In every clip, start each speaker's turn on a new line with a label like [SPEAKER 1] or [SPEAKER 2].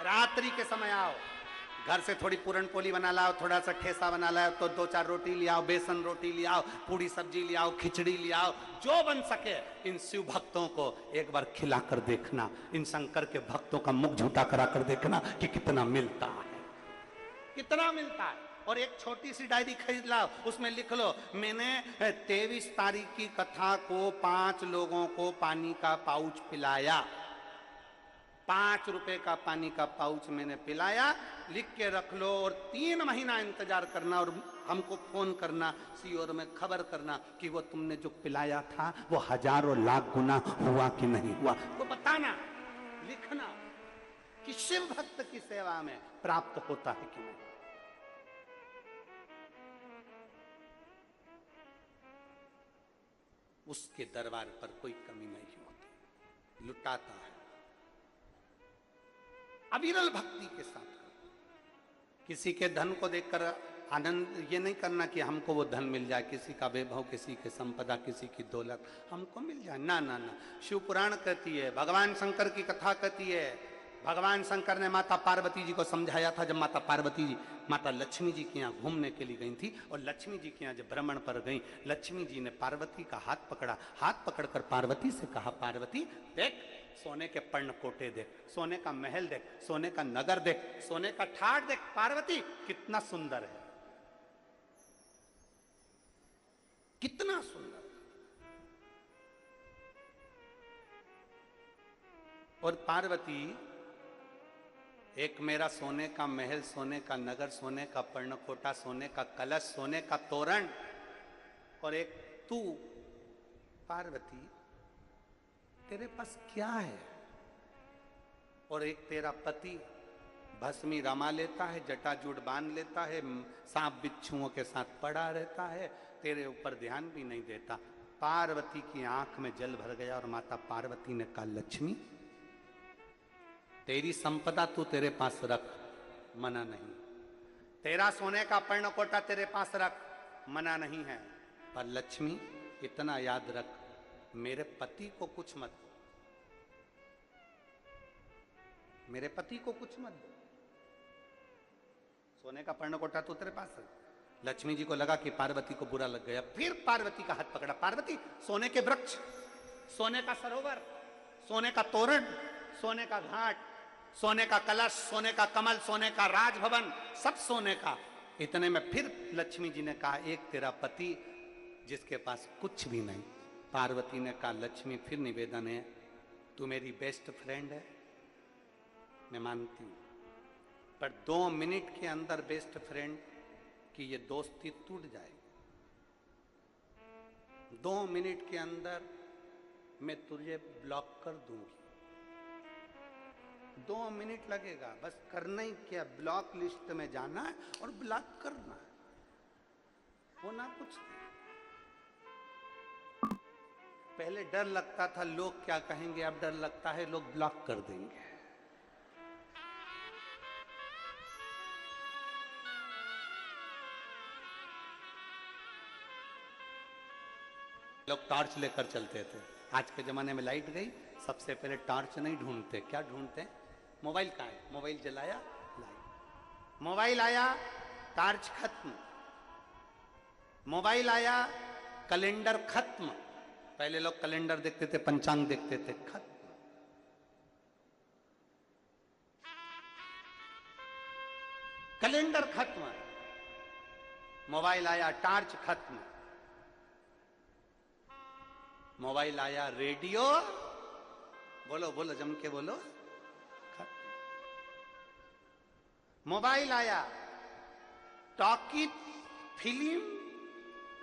[SPEAKER 1] रात्रि के समय आओ, घर से थोड़ी पूरन पोली बना लाओ, थोड़ा सा ठेसा बना लाओ, तो 2-4 रोटी ले आओ, बेसन रोटी ले आओ, पूरी सब्जी ले आओ, खिचड़ी ले आओ, जो बन सके इन शिव भक्तों को एक बार खिला कर देखना, इन शंकर के भक्तों का मुख झूठा करा कर देखना कि कितना मिलता है, कितना मिलता है। और एक छोटी सी डायरी खरीद लाओ, उसमें लिख लो मैंने 23 तारीख की कथा को 5 लोगों को पानी का पाउच पिलाया, 5 रुपए का पानी का पाउच मैंने पिलाया, लिख के रख लो। और 3 महीना इंतजार करना और हमको फोन करना, सीओर में खबर करना कि वो तुमने जो पिलाया था वो हजारों लाख गुना हुआ कि नहीं हुआ, तो बताना, लिखना कि शिव भक्त की सेवा में प्राप्त होता है कि नहीं। उसके दरबार पर कोई कमी नहीं होती, लुटाता है अविरल भक्ति के साथ। किसी के धन को देखकर आनंद ये नहीं करना कि हमको वो धन मिल जाए, किसी का वैभव, किसी की संपदा, किसी की दौलत हमको मिल जाए, ना ना ना। शिव पुराण कहती है, भगवान शंकर की कथा कहती है, भगवान शंकर ने माता पार्वती जी को समझाया था जब माता पार्वती जी माता लक्ष्मी जी के यहाँ घूमने के लिए गई थी, और लक्ष्मी जी के यहाँ जब भ्रमण पर गई, लक्ष्मी जी ने पार्वती का हाथ पकड़ा, हाथ पकड़कर पार्वती से कहा, पार्वती देख सोने के पर्ण कोटे देख, सोने का महल देख, सोने का नगर देख, सोने का ठाट देख, पार्वती कितना सुंदर है, कितना सुंदर। और पार्वती, एक मेरा सोने का महल, सोने का नगर, सोने का पर्णकोटा, सोने का कलश, सोने का तोरण, और एक तू पार्वती तेरे पास क्या है? और एक तेरा पति भस्मी रमा लेता है, जटाजूट बांध लेता है, सांप बिच्छुओं के साथ पड़ा रहता है, तेरे ऊपर ध्यान भी नहीं देता। पार्वती की आंख में जल भर गया और माता पार्वती ने कहा, लक्ष्मी तेरी संपदा तू तेरे पास रख, मना नहीं, तेरा सोने का पर्णकोटा तेरे पास रख, मना नहीं है, पर लक्ष्मी इतना याद रख, मेरे पति को कुछ मत, मेरे पति को कुछ मत दो, सोने का पर्णकोटा तू तेरे पास रख। लक्ष्मी जी को लगा कि पार्वती को बुरा लग गया, फिर पार्वती का हाथ पकड़ा, पार्वती सोने के वृक्ष, सोने का सरोवर, सोने का तोरण, सोने का घाट, सोने का कलश, सोने का कमल, सोने का राजभवन, सब सोने का। इतने में फिर लक्ष्मी जी ने कहा, एक तेरा पति जिसके पास कुछ भी नहीं। पार्वती ने कहा, लक्ष्मी फिर निवेदन है, तू मेरी बेस्ट फ्रेंड है, मैं मानती हूं, पर 2 मिनट के अंदर बेस्ट फ्रेंड की ये दोस्ती टूट जाएगी। 2 मिनट के अंदर मैं तुझे ब्लॉक कर दूंगी। 2 मिनट लगेगा, बस करना ही क्या, ब्लॉक लिस्ट में जाना है और ब्लॉक करना है, होना कुछ नहीं। पहले डर लगता था लोग क्या कहेंगे, अब डर लगता है लोग ब्लॉक कर देंगे। लोग टॉर्च लेकर चलते थे, आज के जमाने में लाइट गई, सबसे पहले टॉर्च नहीं ढूंढते, क्या ढूंढते? मोबाइल का है, मोबाइल जलाया, लाइट, मोबाइल आया, टॉर्च खत्म, मोबाइल आया, कैलेंडर खत्म। पहले लोग कैलेंडर देखते थे, पंचांग देखते थे, खत्म। कैलेंडर खत्म, मोबाइल आया, टॉर्च खत्म, मोबाइल आया, रेडियो, बोलो बोलो जम के बोलो, खत्म। मोबाइल आया, टॉकीज फिल्म,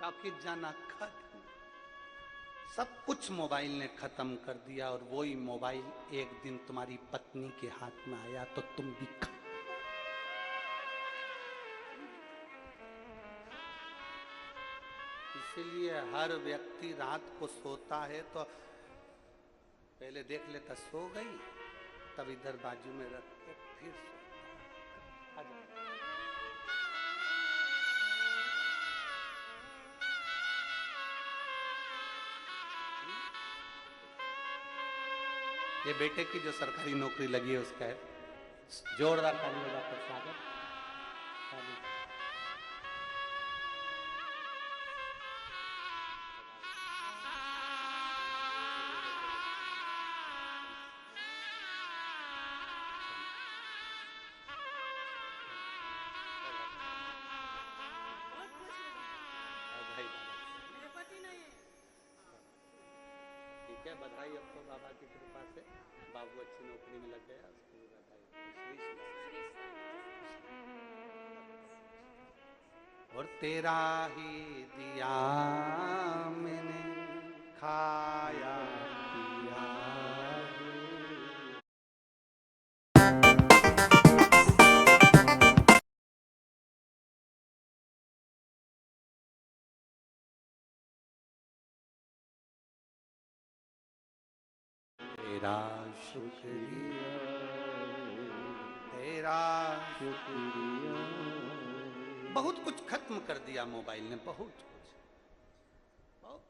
[SPEAKER 1] टॉकीज जाना खत्म, सब कुछ मोबाइल ने खत्म कर दिया। और वही मोबाइल एक दिन तुम्हारी पत्नी के हाथ में आया तो तुम भी खत्म। इसीलिए हर व्यक्ति रात को सोता है तो पहले देख लेता, सो गई, तब इधर बाजू में रख के फिर सोता। ये बेटे की जो सरकारी नौकरी लगी है उसका है, जोरदार तालियों का स्वागत। ठीक है, बधाई। अब तो बाबा की कृपा से बाबू अच्छी नौकरी में लग गया, उसको भी बधाई। और तेरा ही दिया मैंने खाया पिया। तेरा शुक्रिया, तेरा शुक्रिया। बहुत कुछ खत्म कर दिया मोबाइल ने, बहुत कुछ, बहुत।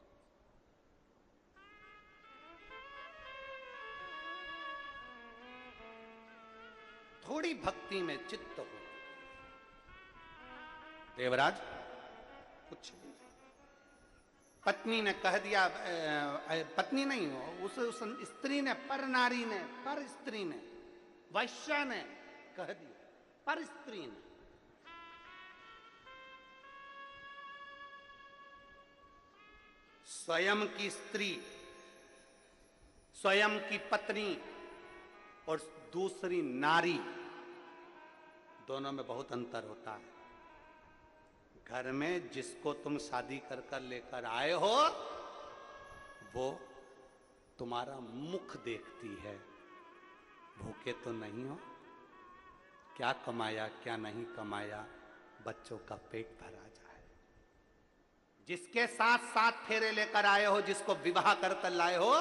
[SPEAKER 1] थोड़ी भक्ति में चित्त हो। देवराज कुछ नहीं। पत्नी ने कह दिया, पत्नी नहीं हो, उस स्त्री ने, पर नारी ने, पर स्त्री ने, वैश्या ने कह दिया, पर स्त्री ने। स्वयं की स्त्री, स्वयं की पत्नी और दूसरी नारी, दोनों में बहुत अंतर होता है। घर में जिसको तुम शादी कर कर लेकर आए हो, वो तुम्हारा मुख देखती है, भूखे तो नहीं हो, क्या कमाया क्या नहीं कमाया, बच्चों का पेट भरा जाए। जिसके साथ साथ फेरे लेकर आए हो, जिसको विवाह कर कर लाए हो,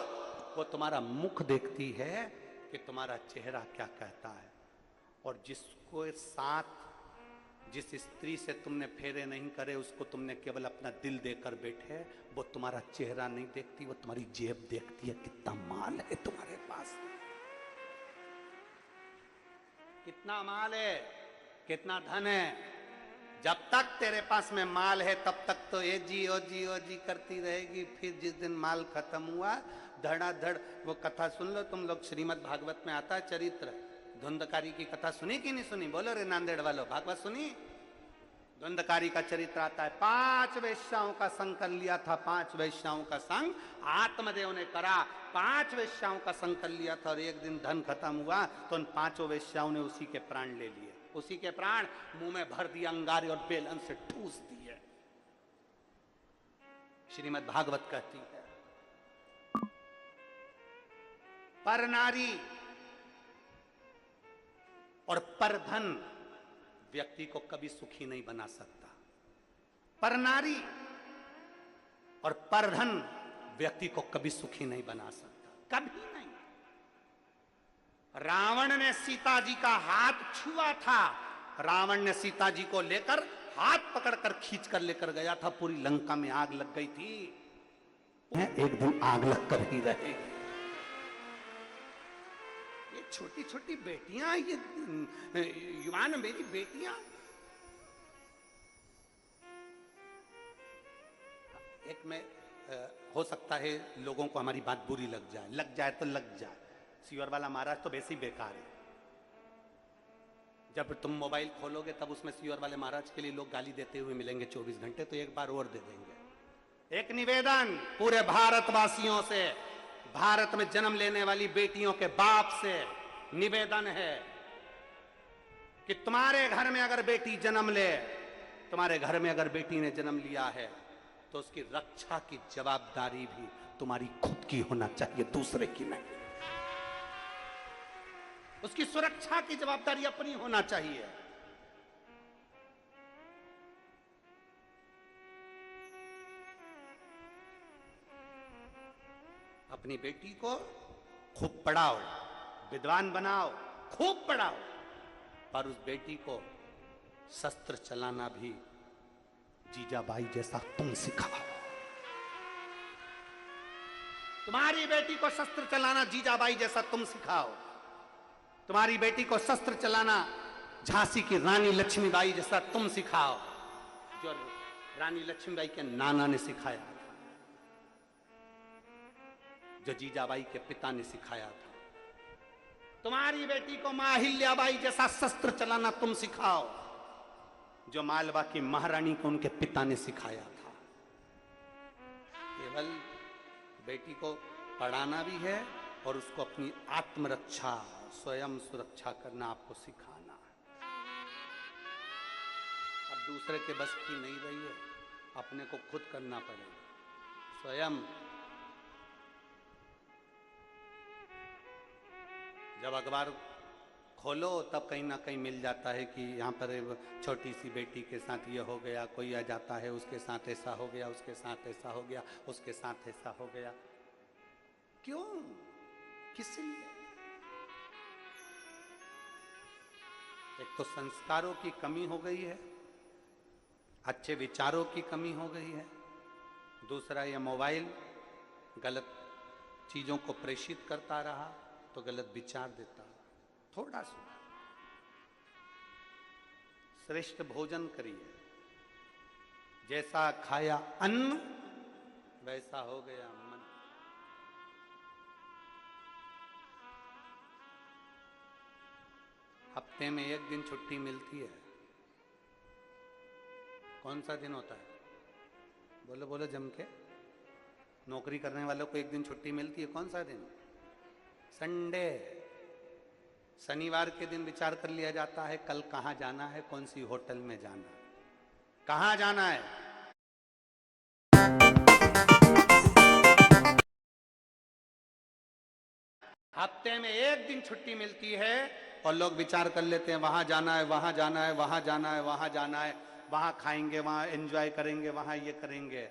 [SPEAKER 1] वो तुम्हारा मुख देखती है कि तुम्हारा चेहरा क्या कहता है। और जिसको साथ, जिस स्त्री से तुमने फेरे नहीं करे, उसको तुमने केवल अपना दिल देकर बैठे, वो तुम्हारा चेहरा नहीं देखती, वो तुम्हारी जेब देखती है, कितना माल है तुम्हारे पास, कितना माल है, कितना धन है। जब तक तेरे पास में माल है तब तक तो ये जी ओ जी ओ जी करती रहेगी। फिर जिस दिन माल खत्म हुआ, धड़ाधड़। वो कथा सुन लो तुम लोग, श्रीमद् भागवत में आता है चरित्र। धुंधकारी की कथा सुनी कि नहीं सुनी? बोलो रे नांदेड़ वालों, भागवत सुनी? धुंधकारी का चरित्र आता है। 5 वेश्याओं का संग कर लिया था, 5 वेश्याओं का संग आत्मदेव ने करा। 5 वेश्याओं का संग कर लिया था, और एक दिन धन खत्म हुआ तो उन 5 वेश्याओं ने उसी के प्राण ले लिए। उसी के प्राण मुंह में भर दिया, अंगारे और बेलन से ठूस दिए। श्रीमद् भागवत कहती है, पर नारी और पर धन व्यक्ति को कभी सुखी नहीं बना सकता। पर नारी और पर धन व्यक्ति को कभी सुखी नहीं बना सकता, कभी नहीं। रावण ने सीता जी का हाथ छुआ था। रावण ने सीता जी को लेकर हाथ पकड़कर खींच कर लेकर गया था, पूरी लंका में आग लग गई थी। एक दिन आग लग कर ही रहेगी। ये छोटी छोटी बेटियां, ये युवान मेरी बेटियां, एक में हो सकता है लोगों को हमारी बात बुरी लग जाए तो लग जाए। सीवर वाला महाराज तो वैसे ही बेकार है। जब तुम मोबाइल खोलोगे तब उसमें सीवर वाले महाराज के लिए लोग गाली देते हुए मिलेंगे 24 घंटे, तो एक बार और दे देंगे। एक निवेदन पूरे भारतवासियों से, भारत में जन्म लेने वाली बेटियों के बाप से निवेदन है कि तुम्हारे घर में अगर बेटी जन्म ले, तुम्हारे घर में अगर बेटी ने जन्म लिया है, तो उसकी रक्षा की जवाबदारी भी तुम्हारी खुद की होना चाहिए, दूसरे की नहीं। उसकी सुरक्षा की जवाबदारी अपनी होना चाहिए। अपनी बेटी को खूब पढ़ाओ, विद्वान बनाओ, खूब पढ़ाओ, पर उस बेटी को शस्त्र चलाना भी जीजाबाई जैसा तुम सिखाओ। तुम्हारी बेटी को शस्त्र चलाना जीजाबाई जैसा तुम सिखाओ, तुम्हारी बेटी को शस्त्र चलाना झांसी की रानी लक्ष्मीबाई जैसा तुम सिखाओ, जो रानी लक्ष्मीबाई के नाना ने सिखाया, जो जीजाबाई के पिता ने सिखाया था। तुम्हारी बेटी को मां अहिल्याबाई जैसा शस्त्र चलाना तुम सिखाओ, जो मालवा की महारानी को उनके पिता ने सिखाया था। केवल बेटी को पढ़ाना भी है और उसको अपनी आत्मरक्षा, स्वयं सुरक्षा करना आपको सिखाना है। अब दूसरे के बस की नहीं रही है, अपने को खुद करना पड़ेगा स्वयं। जब अखबार खोलो तब कहीं ना कहीं मिल जाता है कि यहाँ पर छोटी सी बेटी के साथ ये हो गया, कोई आ जाता है उसके साथ ऐसा हो गया, उसके साथ ऐसा हो गया, उसके साथ ऐसा हो गया। क्यों? किस लिए? एक तो संस्कारों की कमी हो गई है, अच्छे विचारों की कमी हो गई है। दूसरा, ये मोबाइल गलत चीजों को प्रेषित करता रहा तो गलत विचार देता। थोड़ा सा श्रेष्ठ भोजन करिए, जैसा खाया अन्न वैसा हो गया मन। हफ्ते में एक दिन छुट्टी मिलती है, कौन सा दिन होता है? बोलो बोलो जम के। नौकरी करने वालों को एक दिन छुट्टी मिलती है, कौन सा दिन? संडे। शनिवार के दिन विचार कर लिया जाता है कल कहां जाना है, कौन सी होटल में जाना है, कहां जाना है। हफ्ते में एक दिन छुट्टी मिलती है और लोग विचार कर लेते हैं वहां जाना है, वहां जाना है, वहां जाना है, वहां जाना है, वहां खाएंगे, वहां एंजॉय करेंगे, वहां ये करेंगे।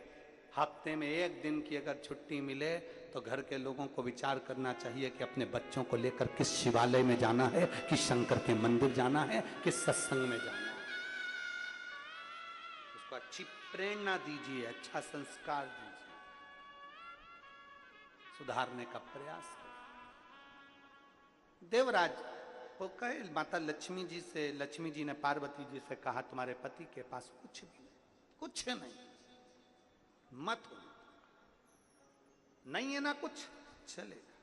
[SPEAKER 1] हफ्ते में एक दिन की अगर छुट्टी मिले तो घर के लोगों को विचार करना चाहिए कि अपने बच्चों को लेकर किस शिवालय में जाना है, किस शंकर के मंदिर जाना है, किस सत्संग में जाना है। उसको अच्छी प्रेरणा दीजिए, अच्छा संस्कार दीजिए, सुधारने का प्रयास करें। देवराज वो कहे माता लक्ष्मी जी से, लक्ष्मी जी ने पार्वती जी से कहा तुम्हारे पति के पास कुछ भी नहीं, कुछ नहीं, मत हो, नहीं है ना कुछ, चलेगा,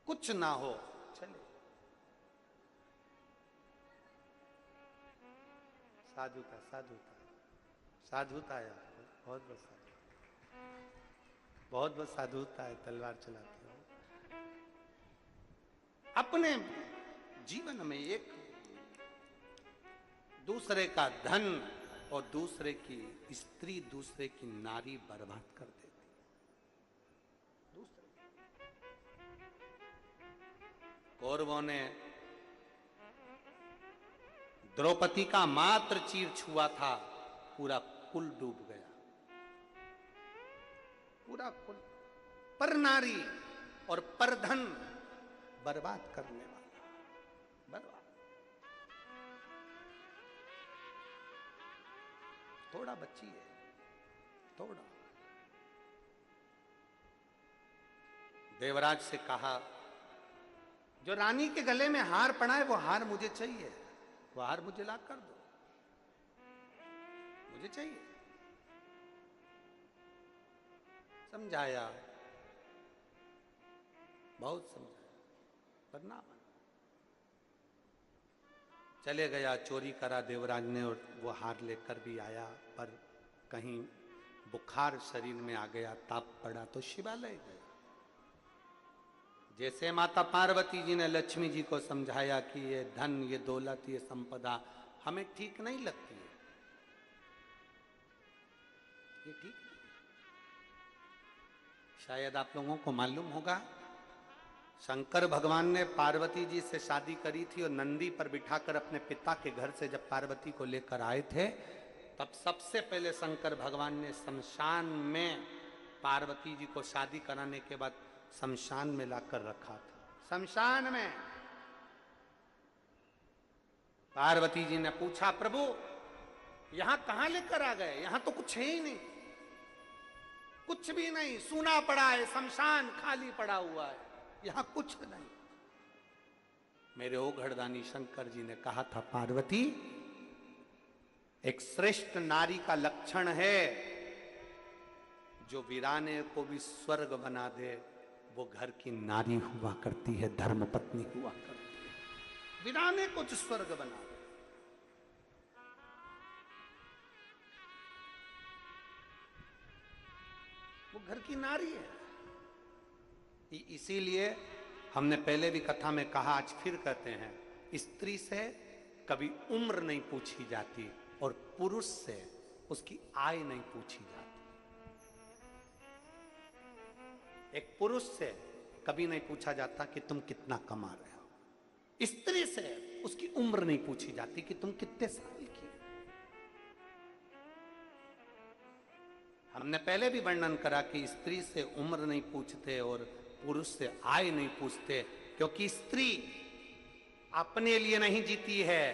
[SPEAKER 1] कुछ ना हो चले। साधुता साधुता साधुता है, बहुत बहुत बहुत बहुत साधुता है। तलवार चलाते हो अपने जीवन में, एक दूसरे का धन और दूसरे की स्त्री, दूसरे की नारी बर्बाद कर देती। दूसरे कौरवों ने द्रौपदी का मात्र चीर छुआ था, पूरा कुल डूब गया, पूरा कुल। पर नारी और पर धन बर्बाद करने वाला, बर्बाद। थोड़ा बच्ची है, थोड़ा। देवराज से कहा जो रानी के गले में हार पड़ा है वो हार मुझे चाहिए, वो हार मुझे ला कर दो, मुझे चाहिए। समझाया, बहुत समझाया, पर ना माना। चले गया, चोरी करा देवराज ने और वो हार लेकर भी आया, पर कहीं बुखार शरीर में आ गया, ताप पड़ा तो शिवालय गया। जैसे माता पार्वती जी ने लक्ष्मी जी को समझाया कि ये धन, ये दौलत, ये संपदा हमें ठीक नहीं लगती है, ये ठीक नहीं। शायद आप लोगों को मालूम होगा, शंकर भगवान ने पार्वती जी से शादी करी थी और नंदी पर बिठाकर अपने पिता के घर से जब पार्वती को लेकर आए थे, तब सबसे पहले शंकर भगवान ने शमशान में पार्वती जी को शादी कराने के बाद शमशान में लाकर रखा था। शमशान में पार्वती जी ने पूछा, प्रभु यहां कहां लेकर आ गए, यहां तो कुछ है ही नहीं, कुछ भी नहीं, सूना पड़ा है, शमशान खाली पड़ा हुआ है। यहां कुछ नहीं। मेरे ओघड़दानी शंकर जी ने कहा था, पार्वती एक श्रेष्ठ नारी का लक्षण है जो वीराने को भी स्वर्ग बना दे, वो घर की नारी हुआ करती है, धर्मपत्नी हुआ करती है। वीराने को जो स्वर्ग बना दे, वो घर की नारी है। इसीलिए हमने पहले भी कथा में कहा, आज फिर कहते हैं, स्त्री से कभी उम्र नहीं पूछी जाती और पुरुष से उसकी आय नहीं पूछी जाती। एक पुरुष से कभी नहीं पूछा जाता कि तुम कितना कमा रहे हो। स्त्री से उसकी उम्र नहीं पूछी जाती कि तुम कितने साल की। हमने पहले भी वर्णन करा कि स्त्री से उम्र नहीं पूछते और पुरुष से आय नहीं पूछते, क्योंकि स्त्री अपने लिए नहीं जीती है,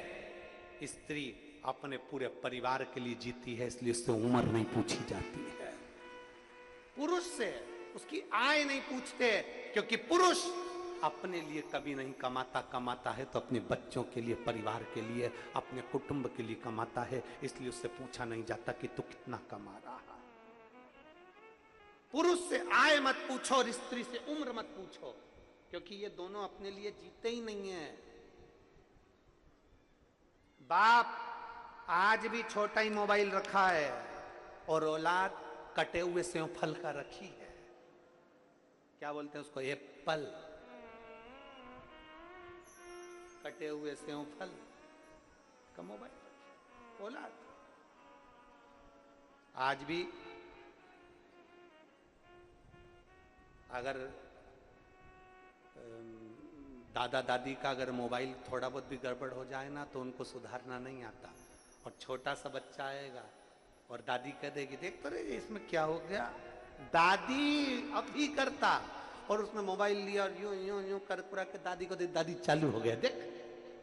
[SPEAKER 1] स्त्री अपने पूरे परिवार के लिए जीती है, इसलिए उससे उम्र नहीं पूछी जाती है। पुरुष से उसकी आय नहीं पूछते, क्योंकि पुरुष अपने लिए कभी नहीं कमाता, कमाता है तो अपने बच्चों के लिए, परिवार के लिए, अपने कुटुंब के लिए कमाता है, इसलिए उससे पूछा नहीं जाता कि तू कितना कमा रहा है। पुरुष से आय मत पूछो और स्त्री से उम्र मत पूछो, क्योंकि ये दोनों अपने लिए जीते ही नहीं है। बाप आज भी छोटा ही मोबाइल रखा है और औलाद कटे हुए सेव फल का रखी है। क्या बोलते हैं उसको? एप्पल। कटे हुए सेव फल का मोबाइल औलाद आज भी। अगर दादा दादी का अगर मोबाइल थोड़ा बहुत भी गड़बड़ हो जाए ना, तो उनको सुधारना नहीं आता, और छोटा सा बच्चा आएगा और दादी कह देगी, देख तो रहे इसमें क्या हो गया। दादी अभी करता और उसने मोबाइल लिया और यूं यूं यूं कर पूरा के दादी को दे, दादी चालू हो गया, देख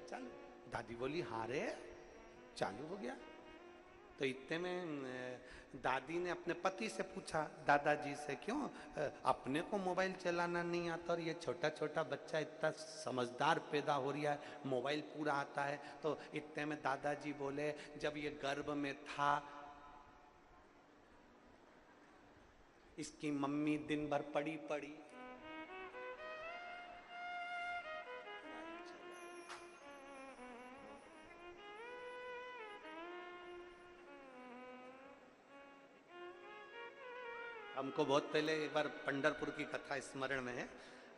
[SPEAKER 1] चालू। दादी बोली, हाँ रे चालू हो गया। तो इतने में दादी ने अपने पति से पूछा, दादाजी से, क्यों अपने को मोबाइल चलाना नहीं आता और ये छोटा छोटा बच्चा इतना समझदार पैदा हो रहा है, मोबाइल पूरा आता है। तो इतने में दादाजी बोले, जब ये गर्भ में था इसकी मम्मी दिन भर पड़ी पड़ी हमको बहुत पहले एक बार पंढरपुर की कथा स्मरण में है।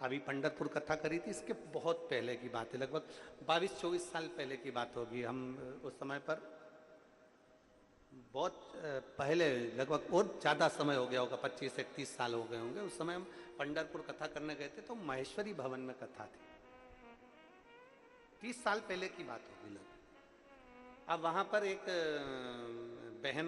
[SPEAKER 1] अभी पंढरपुर कथा करी थी, इसके बहुत पहले की बात है, लगभग 22-24 साल पहले की बात होगी। हम उस समय पर बहुत पहले, लगभग और ज़्यादा समय हो गया होगा, 25-31 साल हो गए होंगे। उस समय हम पंढरपुर कथा करने गए थे, तो महेश्वरी भवन में कथा थी। 30 साल पहले की बात होगी लगभग। अब वहाँ पर एक बहन,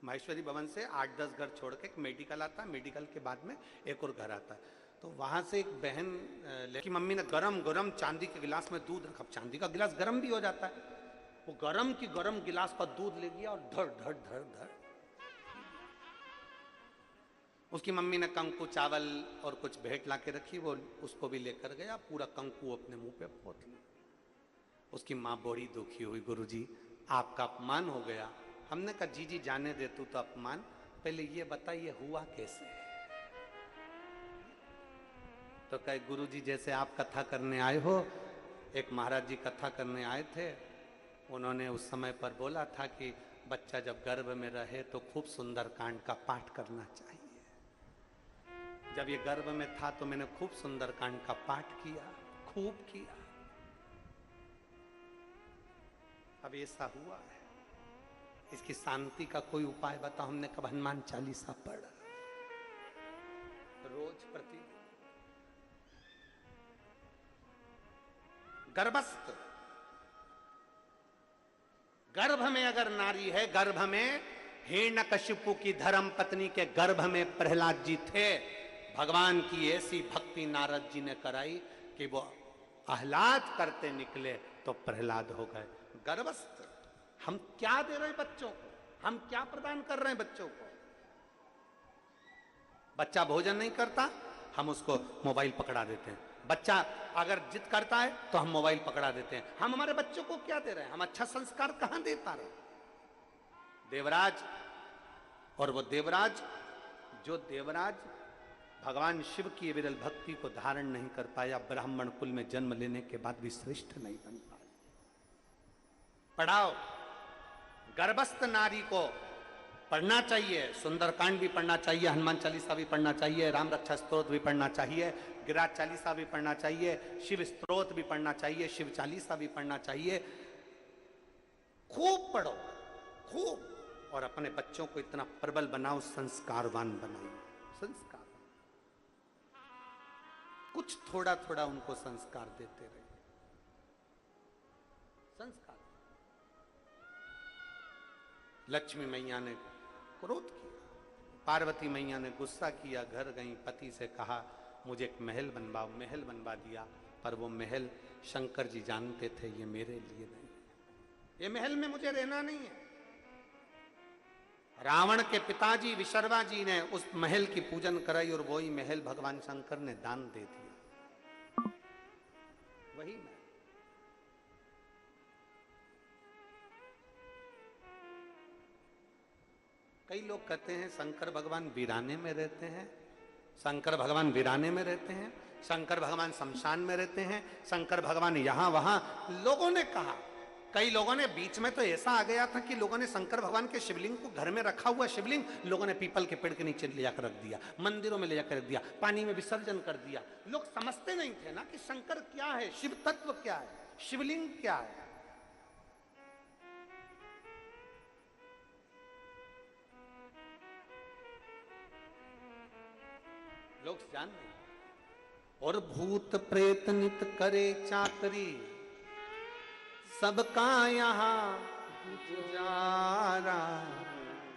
[SPEAKER 1] महेश्वरी भवन से 8-10 घर छोड़ के एक मेडिकल आता है, मेडिकल के बाद में एक और घर आता है। तो वहां से एक बहन की मम्मी ने गरम गरम चांदी के गिलास में दूध रखा। चांदी का गिलास गरम भी हो जाता है। वो गरम की गरम गिलास का दूध ले गया और धड़ धड़ धड़ धड़। उसकी मम्मी ने कंकु, चावल और कुछ भेंट ला के रखी, वो उसको भी लेकर गया, पूरा कंकु अपने मुंह पे पोत लिया। उसकी माँ बड़ी दुखी हुई, गुरुजी आपका अपमान हो गया। हमने कहा, जी जी जाने दे तू तो अपमान, पहले ये बता ये हुआ कैसे। तो कहे, गुरुजी जैसे आप कथा करने आए हो, एक महाराज जी कथा करने आए थे, उन्होंने उस समय पर बोला था कि बच्चा जब गर्भ में रहे तो खूब सुंदर कांड का पाठ करना चाहिए। जब ये गर्भ में था तो मैंने खूब सुंदर कांड का पाठ किया, खूब किया। अब ऐसा हुआ है, इसकी शांति का कोई उपाय बताओ। हमने कब हनुमान चालीसा पढ़ रोज प्रति। गर्भस्थ, गर्भ में अगर नारी है, गर्भ में हिरण्यकशिपु की धर्म पत्नी के गर्भ में प्रहलाद जी थे। भगवान की ऐसी भक्ति नारद जी ने कराई कि वो आह्लाद करते निकले तो प्रहलाद हो गए। गर्भस्थ। हम क्या दे रहे हैं बच्चों को? हम क्या प्रदान कर रहे हैं बच्चों को? बच्चा भोजन नहीं करता, हम उसको मोबाइल पकड़ा देते हैं। बच्चा अगर जिद करता है तो हम मोबाइल पकड़ा देते हैं। हम हमारे बच्चों को क्या दे रहे हैं? हम अच्छा संस्कार कहां दे पा रहे हैं? देवराज, और वो देवराज जो देवराज भगवान शिव की विरल भक्ति को धारण नहीं कर पाया, ब्राह्मण कुल में जन्म लेने के बाद भी श्रेष्ठ नहीं बन पाया। पढ़ाओ, गर्भस्थ नारी को पढ़ना चाहिए, सुंदरकांड भी पढ़ना चाहिए, हनुमान चालीसा भी पढ़ना चाहिए, राम रक्षा स्तोत्र भी पढ़ना चाहिए, गिरिराज चालीसा भी पढ़ना चाहिए, शिव स्तोत्र भी पढ़ना चाहिए, शिव चालीसा भी पढ़ना चाहिए। खूब पढ़ो, खूब, और अपने बच्चों को इतना प्रबल बनाओ, संस्कारवान बनाओ। संस्कार, कुछ थोड़ा थोड़ा उनको संस्कार देते रहे। संस्कार। लक्ष्मी मैया ने क्रोध किया, पार्वती मैया ने गुस्सा किया, घर गई, पति से कहा मुझे एक महल बनवाओ। महल बनवा दिया, पर वो महल शंकर जी जानते थे ये मेरे लिए नहीं, ये महल में मुझे रहना नहीं है। रावण के पिताजी विशर्वा जी ने उस महल की पूजन कराई और वही महल भगवान शंकर ने दान दे दिया। वही महल। कई लोग कहते हैं शंकर भगवान वीराने में रहते हैं, शंकर भगवान वीराने में रहते हैं, शंकर भगवान शमशान में रहते हैं, शंकर भगवान यहां वहां। लोगों ने कहा, कई लोगों ने, बीच में तो ऐसा आ गया था कि लोगों ने शंकर भगवान के शिवलिंग को, घर में रखा हुआ शिवलिंग लोगों ने पीपल के पेड़ के नीचे ले जाकर रख दिया, मंदिरों में ले जाकर रख दिया, पानी में विसर्जन कर दिया। लोग समझते नहीं थे ना कि शंकर क्या है, शिव तत्व क्या है, शिवलिंग क्या है। लोग जान नहीं। और भूत प्रेत नित करे चाकरी, सबका यहाँ गुजारा।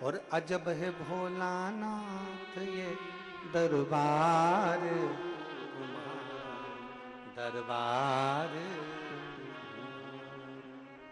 [SPEAKER 1] और अजब है भोलानाथ ये दरबार, दरबार